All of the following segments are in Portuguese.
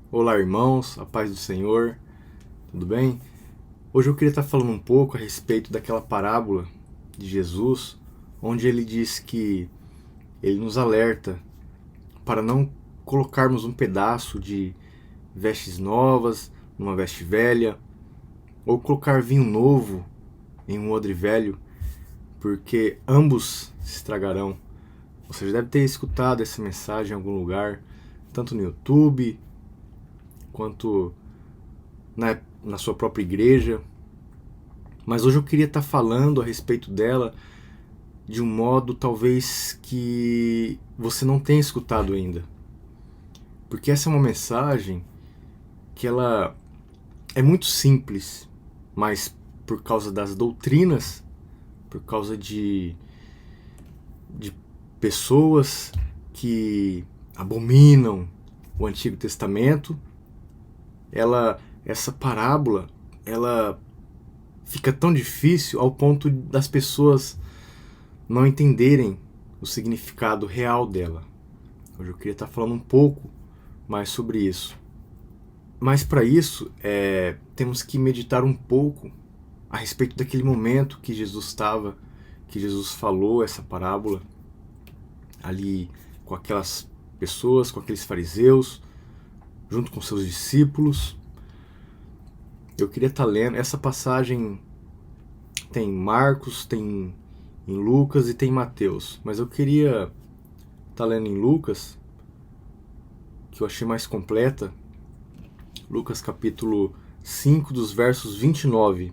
Olá, irmãos, a paz do Senhor, tudo bem? Hoje eu queria estar falando um pouco a respeito daquela parábola de Jesus, onde ele diz que ele nos alerta para não colocarmos um pedaço de vestes novas numa veste velha, ou colocar vinho novo em um odre velho, porque ambos se estragarão. Você já deve ter escutado essa mensagem em algum lugar, tanto no YouTube quanto na sua própria igreja. Mas hoje eu queria estar falando a respeito dela de um modo talvez que você não tenha escutado ainda. Porque essa é uma mensagem que ela é muito simples, mas por causa das doutrinas, por causa de pessoas que abominam o Antigo Testamento, essa parábola, ela fica tão difícil ao ponto das pessoas não entenderem o significado real dela. Hoje eu queria estar falando um pouco mais sobre isso. Mas para isso, temos que meditar um pouco a respeito daquele momento que que Jesus falou essa parábola ali com aquelas pessoas, com aqueles fariseus, junto com seus discípulos. Eu queria estar lendo essa passagem, tem Marcos, tem em Lucas e tem Mateus, mas eu queria estar lendo em Lucas, que eu achei mais completa. Lucas capítulo 5, dos versos 29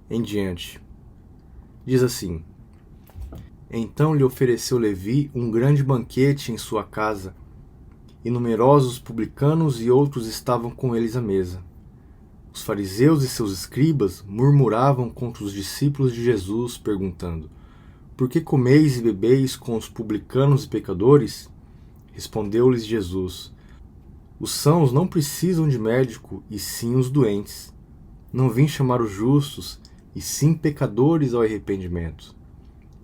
em diante. Diz assim: Então lhe ofereceu Levi um grande banquete em sua casa, e numerosos publicanos e outros estavam com eles à mesa. Os fariseus e seus escribas murmuravam contra os discípulos de Jesus, perguntando: Por que comeis e bebeis com os publicanos e pecadores? Respondeu-lhes Jesus: Os sãos não precisam de médico, e sim os doentes. Não vim chamar os justos, e sim pecadores ao arrependimento.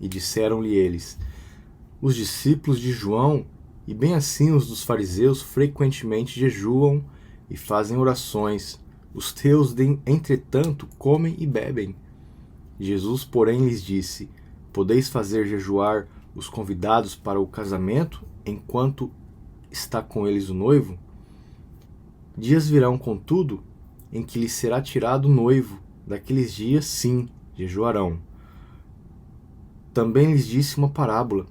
E disseram-lhe eles: Os discípulos de João, e bem assim os dos fariseus, frequentemente jejuam e fazem orações. Os teus, entretanto, comem e bebem. Jesus, porém, lhes disse: Podeis fazer jejuar os convidados para o casamento, enquanto está com eles o noivo? Dias virão, contudo, em que lhes será tirado o noivo. Daqueles dias, sim, jejuarão. Também lhes disse uma parábola: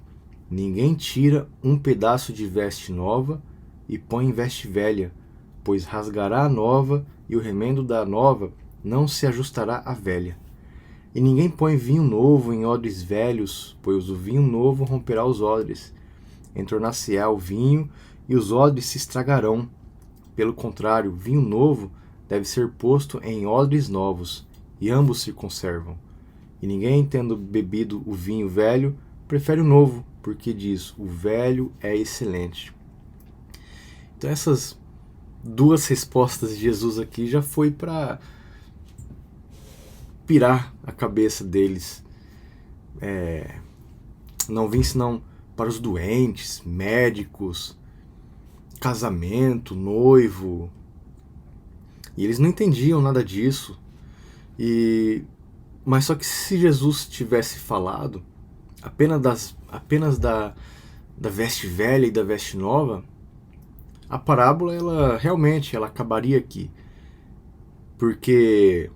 Ninguém tira um pedaço de veste nova e põe em veste velha, pois rasgará a nova, e o remendo da nova não se ajustará à velha. E ninguém põe vinho novo em odres velhos, pois o vinho novo romperá os odres, entornar-se-á o vinho, e os odres se estragarão. Pelo contrário, vinho novo deve ser posto em odres novos, e ambos se conservam. E ninguém, tendo bebido o vinho velho, prefere o novo, porque diz: o velho é excelente. Então essas duas respostas de Jesus aqui já foi para pirar a cabeça deles. Não vim senão para os doentes, médicos, casamento, noivo. E eles não entendiam nada disso. Mas só que se Jesus tivesse falado apenas da veste velha e da veste nova, a parábola ela realmente ela acabaria aqui. Porque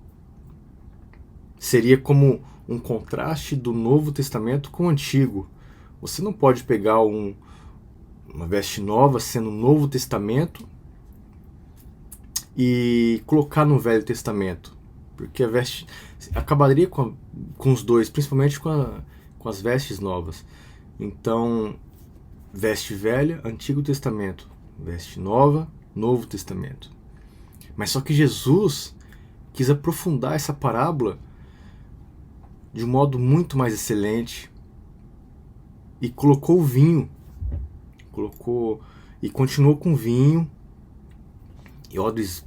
seria como um contraste do Novo Testamento com o Antigo. Você não pode pegar uma veste nova sendo o Novo Testamento e colocar no Velho Testamento, porque a veste acabaria com os dois, principalmente com as vestes novas. Então, veste velha, Antigo Testamento; veste nova, Novo Testamento. Mas só que Jesus quis aprofundar essa parábola de um modo muito mais excelente e colocou o vinho, e continuou com vinho e odres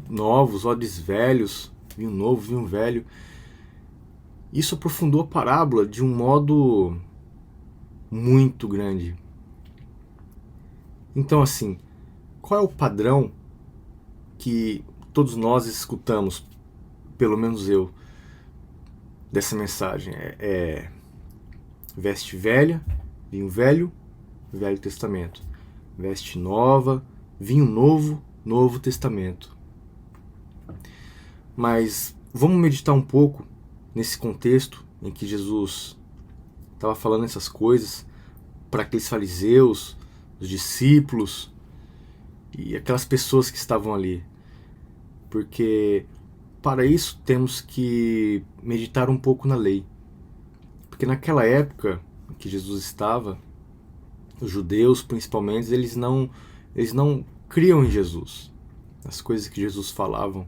novos, odres velhos, vinho novo, vinho velho. Isso aprofundou a parábola de um modo muito grande. Então, assim, qual é o padrão que todos nós escutamos, pelo menos eu, dessa mensagem? Veste velha, vinho velho, Velho Testamento. Veste nova, vinho novo, Novo Testamento. Mas vamos meditar um pouco nesse contexto em que Jesus estava falando essas coisas para aqueles fariseus, os discípulos e aquelas pessoas que estavam ali. Porque para isso temos que meditar um pouco na lei. Porque naquela época em que Jesus estava, os judeus principalmente, eles não criam em Jesus, as coisas que Jesus falavam.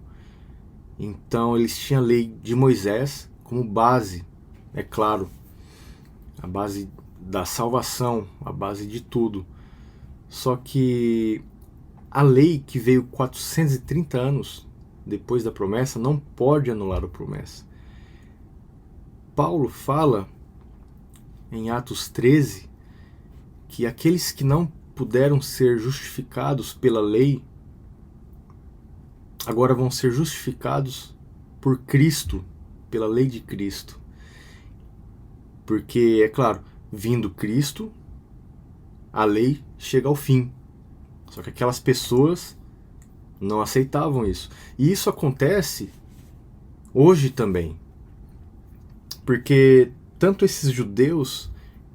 Então eles tinham a lei de Moisés como base, é claro, a base da salvação, a base de tudo. Só que a lei que veio 430 anos depois da promessa não pode anular a promessa. Paulo fala em Atos 13 que aqueles que não puderam ser justificados pela lei agora vão ser justificados por Cristo, pela lei de Cristo. Porque, é claro, vindo Cristo, a lei chega ao fim. Só que aquelas pessoas não aceitavam isso. E isso acontece hoje também. Porque tanto esses judeus,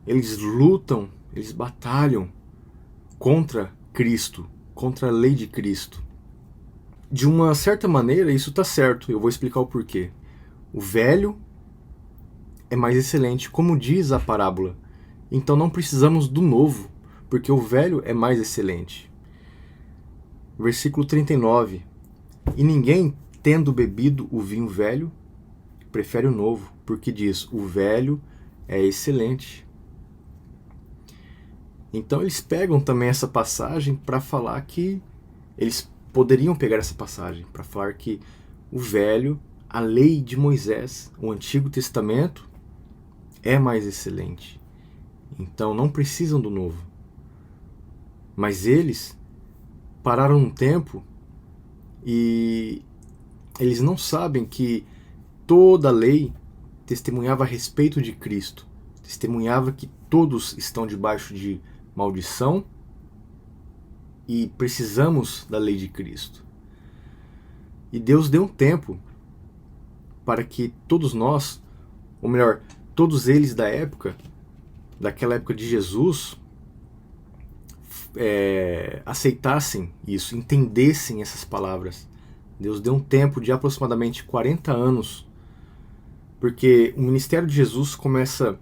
eles lutam, eles batalham contra Cristo, contra a lei de Cristo. De uma certa maneira, isso está certo. Eu vou explicar o porquê. O velho é mais excelente, como diz a parábola. Então não precisamos do novo, porque o velho é mais excelente. Versículo 39. E ninguém, tendo bebido o vinho velho, prefere o novo, porque diz, o velho é excelente. Então eles pegam também essa passagem para falar que eles poderiam pegar essa passagem para falar que o velho, a lei de Moisés, o Antigo Testamento, é mais excelente. Então não precisam do novo. Mas eles pararam um tempo e eles não sabem que toda a lei testemunhava a respeito de Cristo. Testemunhava que todos estão debaixo de maldição e precisamos da lei de Cristo. E Deus deu um tempo para que todos nós, ou melhor, todos eles daquela época de Jesus, aceitassem isso, entendessem essas palavras. Deus deu um tempo de aproximadamente 40 anos, porque o ministério de Jesus começa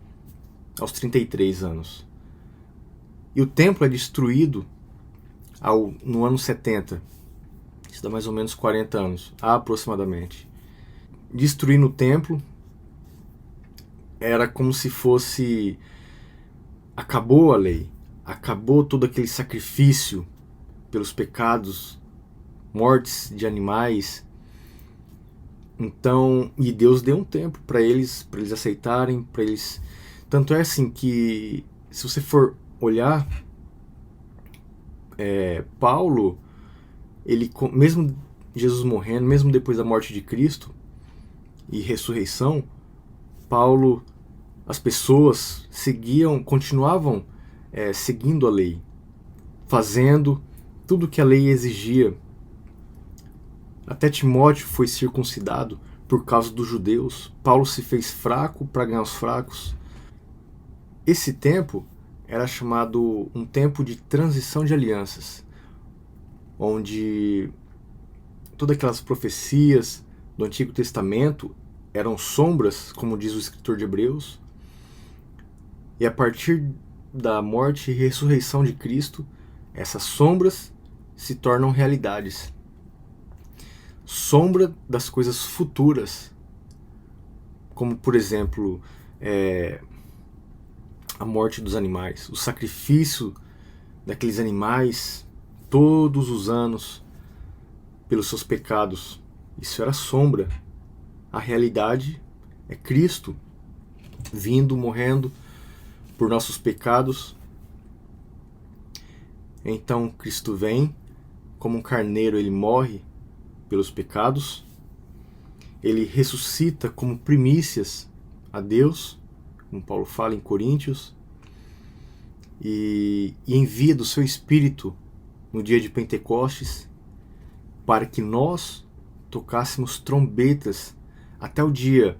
aos 33 anos. E o templo é destruído no ano 70. Isso dá mais ou menos 40 anos, aproximadamente. Destruindo o templo era como se fosse... acabou a lei, acabou todo aquele sacrifício pelos pecados, mortes de animais. Então, e Deus deu um tempo para eles aceitarem, para eles... Tanto é assim que, se você for olhar, Paulo, ele, mesmo Jesus morrendo, mesmo depois da morte de Cristo e ressurreição, Paulo, as pessoas continuavam seguindo a lei, fazendo tudo que a lei exigia. Até Timóteo foi circuncidado por causa dos judeus. Paulo se fez fraco para ganhar os fracos. Esse tempo era chamado um tempo de transição de alianças, onde todas aquelas profecias do Antigo Testamento eram sombras, como diz o escritor de Hebreus, e a partir da morte e ressurreição de Cristo, essas sombras se tornam realidades. Sombra das coisas futuras, como por exemplo a morte dos animais, o sacrifício daqueles animais todos os anos pelos seus pecados. Isso era sombra. A realidade é Cristo vindo, morrendo por nossos pecados. Então Cristo vem, como um carneiro, ele morre pelos pecados. Ele ressuscita como primícias a Deus, como Paulo fala em Coríntios, e envia do seu Espírito no dia de Pentecostes, para que nós tocássemos trombetas até o dia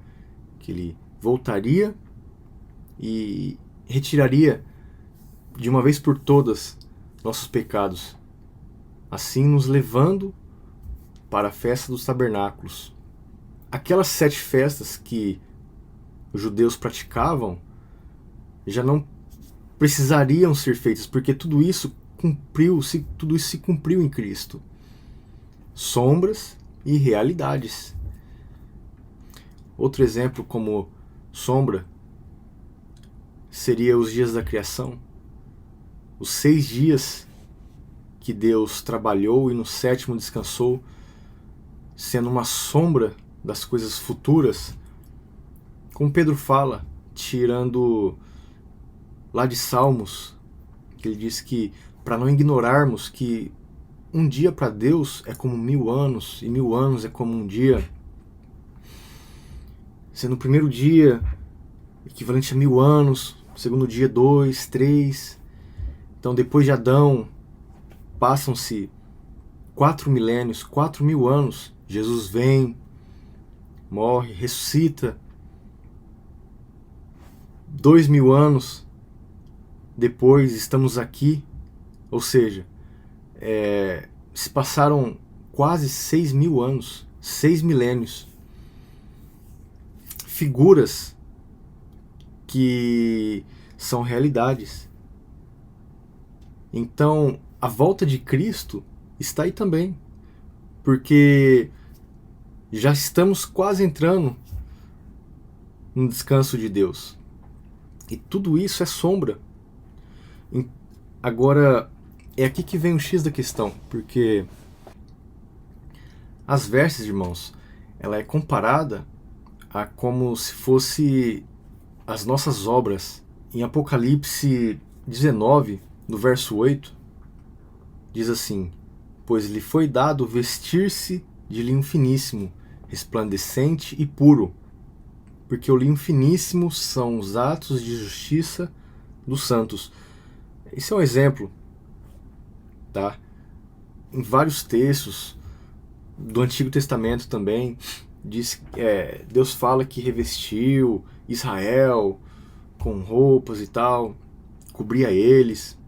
que ele voltaria e retiraria de uma vez por todas nossos pecados, assim nos levando para a festa dos tabernáculos. Aquelas 7 festas que os judeus praticavam já não precisariam ser feitas, porque tudo isso se cumpriu em Cristo. Sombras e realidades. Outro exemplo como sombra seria os dias da criação. Os 6 dias que Deus trabalhou e no 7º descansou, sendo uma sombra das coisas futuras, como Pedro fala, tirando lá de Salmos, que ele diz que para não ignorarmos que um dia para Deus é como 1000 anos, e 1000 anos é como um dia, sendo o primeiro dia equivalente a 1000 anos, o segundo dia 2, 3. Então depois de Adão passam-se 4 milênios, 4000 anos. Jesus vem, morre, ressuscita. 2000 anos depois estamos aqui, ou seja, se passaram quase 6000 anos, 6 milênios. Figuras que são realidades. Então, a volta de Cristo está aí também, porque já estamos quase entrando no descanso de Deus. E tudo isso é sombra. Agora, é aqui que vem o X da questão, porque as vestes, irmãos, ela é comparada a como se fosse as nossas obras. Em Apocalipse 19, no verso 8, diz assim: pois lhe foi dado vestir-se de linho finíssimo, resplandecente e puro, porque o linho finíssimo são os atos de justiça dos santos. Esse é um exemplo, tá? Em vários textos do Antigo Testamento também, Deus fala que revestiu Israel com roupas e tal, cobria eles.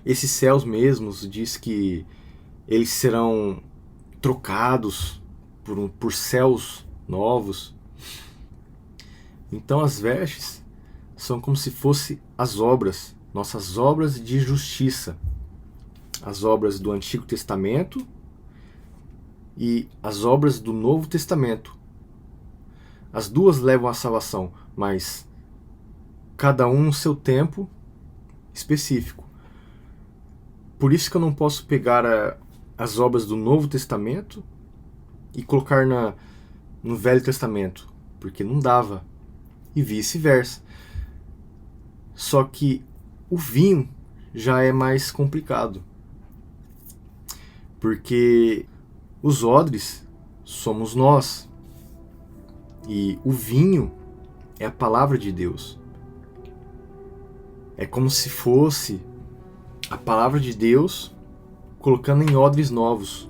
Esses céus mesmos, diz que eles serão trocados por céus novos. Então as vestes são como se fossem as obras, nossas obras de justiça, as obras do Antigo Testamento e as obras do Novo Testamento. As duas levam à salvação, mas cada um no seu tempo específico. Por isso que eu não posso pegar as obras do Novo Testamento e colocar no Velho Testamento, porque não dava, e vice-versa. Só que o vinho já é mais complicado, porque os odres somos nós, e o vinho é a palavra de Deus. É como se fosse a palavra de Deus colocando em odres novos.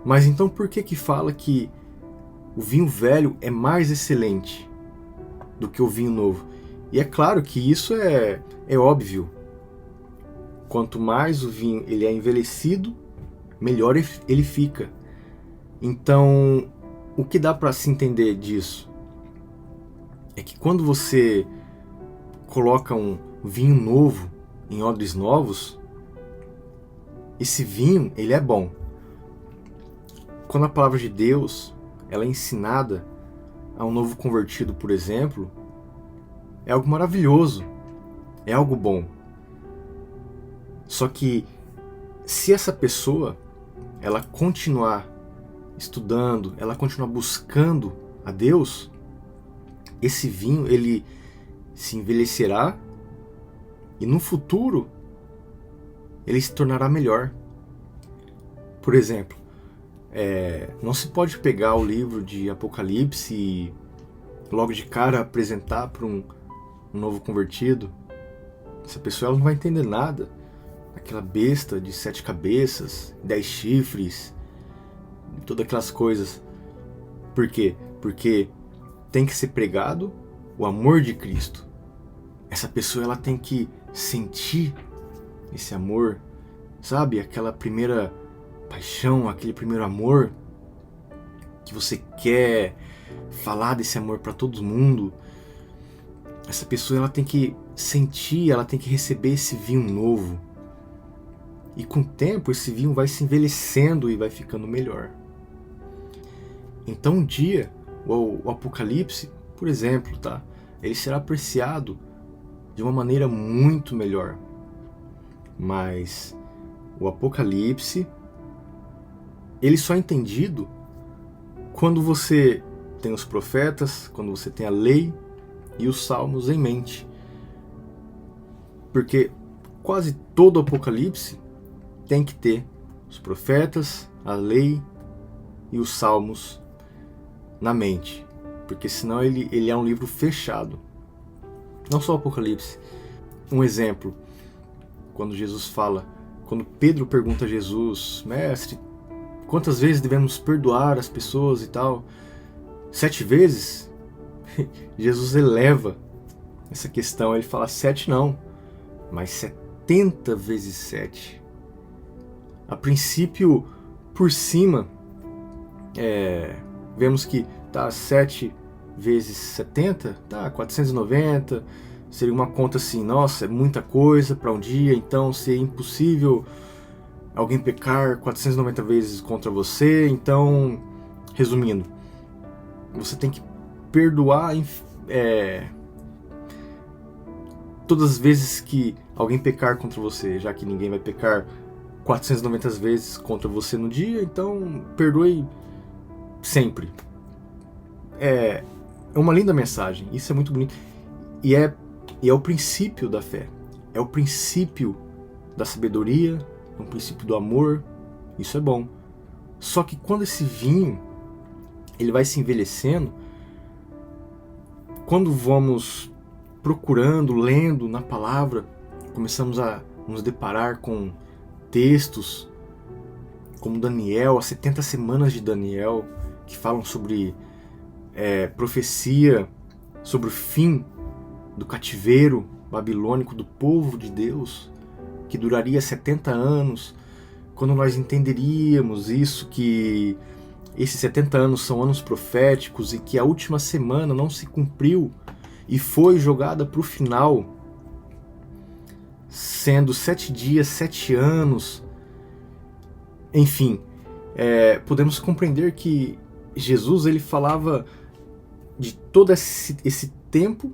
Mas então por que fala que o vinho velho é mais excelente do que o vinho novo? E é claro que isso é óbvio. Quanto mais o vinho ele é envelhecido, melhor ele fica. Então, o que dá para se entender disso é que quando você coloca um vinho novo em odres novos, esse vinho ele é bom. Quando a palavra de Deus ela é ensinada a um novo convertido, por exemplo, é algo maravilhoso, é algo bom. Só que se essa pessoa ela continuar estudando, ela continuar buscando a Deus, esse vinho ele se envelhecerá e no futuro ele se tornará melhor. Por exemplo, não se pode pegar o livro de Apocalipse e logo de cara apresentar para um novo convertido. Essa pessoa ela não vai entender nada. Aquela besta de 7 cabeças, 10 chifres, todas aquelas coisas. Por quê? Porque tem que ser pregado o amor de Cristo. Essa pessoa ela tem que sentir esse amor, sabe? Aquela primeira paixão, aquele primeiro amor que você quer falar desse amor para todo mundo. Essa pessoa ela tem que sentir, ela tem que receber esse vinho novo. E com o tempo esse vinho vai se envelhecendo e vai ficando melhor. Então um dia o Apocalipse, por exemplo, tá? Ele será apreciado de uma maneira muito melhor. Mas o Apocalipse, ele só é entendido quando você tem os profetas, quando você tem a lei e os salmos em mente. Porque quase todo o Apocalipse tem que ter os profetas, a lei e os salmos na mente. Porque senão ele é um livro fechado. Não só o Apocalipse. Um exemplo, quando Jesus fala, quando Pedro pergunta a Jesus, mestre, quantas vezes devemos perdoar as pessoas e tal? 7 vezes? Jesus eleva essa questão, ele fala 7 não, mas 70 vezes 7. A princípio, por cima, vemos que 7 vezes 70, 490, seria uma conta assim, nossa, é muita coisa para um dia, então seria impossível alguém pecar 490 vezes contra você. Então, resumindo, você tem que perdoar todas as vezes que alguém pecar contra você, já que ninguém vai pecar 490 vezes contra você no dia, então perdoe sempre. É uma linda mensagem, isso é muito bonito. E é o princípio da fé, é o princípio da sabedoria, é um princípio do amor, isso é bom. Só que quando esse vinho ele vai se envelhecendo, quando vamos procurando, lendo na palavra, começamos a nos deparar com textos como Daniel, as 70 semanas de Daniel, que falam sobre profecia, sobre o fim do cativeiro babilônico do povo de Deus, que duraria 70 anos, quando nós entenderíamos isso, que esses 70 anos são anos proféticos e que a última semana não se cumpriu e foi jogada para o final, sendo 7 dias, 7 anos, enfim, podemos compreender que Jesus ele falava de todo esse tempo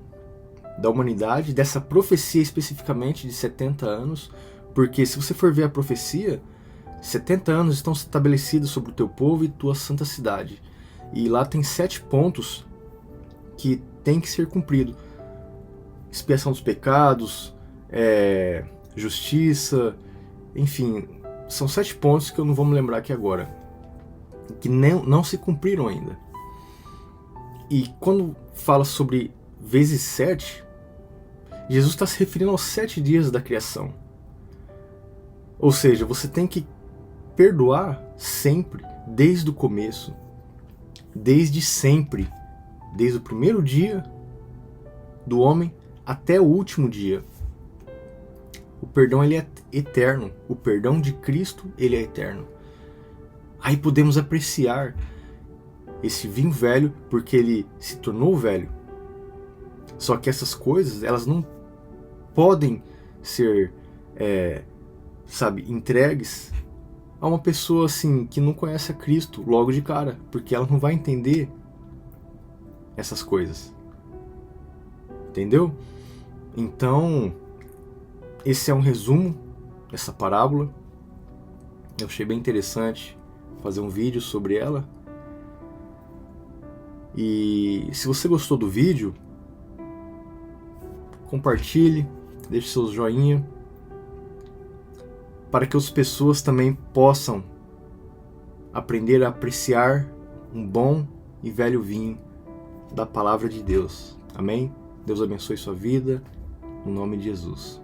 da humanidade, dessa profecia especificamente de 70 anos, porque se você for ver a profecia, 70 anos estão estabelecidos sobre o teu povo e tua santa cidade. E lá tem 7 pontos que tem que ser cumprido. Expiação dos pecados, justiça, enfim, são 7 pontos que eu não vou me lembrar aqui agora, que não se cumpriram ainda. E quando fala sobre vezes 7, Jesus está se referindo aos 7 dias da criação. Ou seja, você tem que perdoar sempre, desde o começo, desde sempre, desde o primeiro dia do homem até o último dia. O perdão ele é eterno, o perdão de Cristo ele é eterno. Aí podemos apreciar esse vinho velho porque ele se tornou velho. Só que essas coisas, elas não podem ser, entregues a uma pessoa assim que não conhece a Cristo logo de cara, porque ela não vai entender essas coisas. Entendeu? Então, esse é um resumo dessa parábola. Eu achei bem interessante fazer um vídeo sobre ela. E se você gostou do vídeo, compartilhe, deixe seu joinha. para que as pessoas também possam aprender a apreciar um bom e velho vinho da palavra de Deus. Amém? Deus abençoe sua vida, no nome de Jesus.